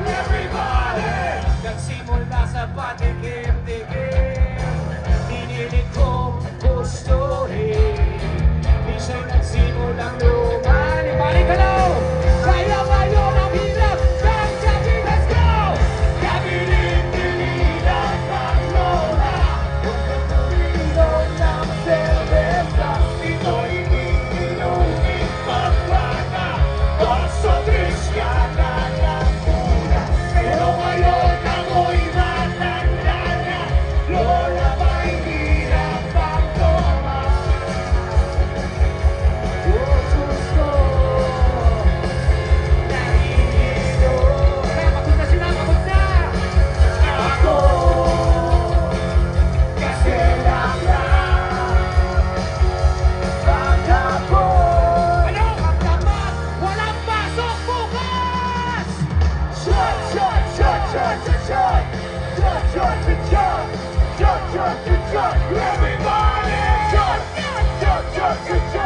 Everybody! Nagsimula sa patikim-tikim, pinilit kong gustuhin. Minsan nagsimulang luman. Ibalik ka lang! Kaya ngayon ang hirap ng sabi, let's go! Kabilin-bilin ang paglola, huwag kang tumilong ng serbesa. Ito'y inumin pagbata, oso tris ka na ng una. Pero ngayon ako'y matanda na, lola ba'y hirap ang toma? Oh, Diyos ko, nahihilo. Kaya pagod na sila, pagod na! Ako, kasi lang ako. Ano? Ang tapat! Walang pasok bukas! Shot, shot, shot, shot, shot, shot! Shot, shot, shot, shot! Shot, shot, shot, shot! Everybody! Shot, shot, shot, shot, shot!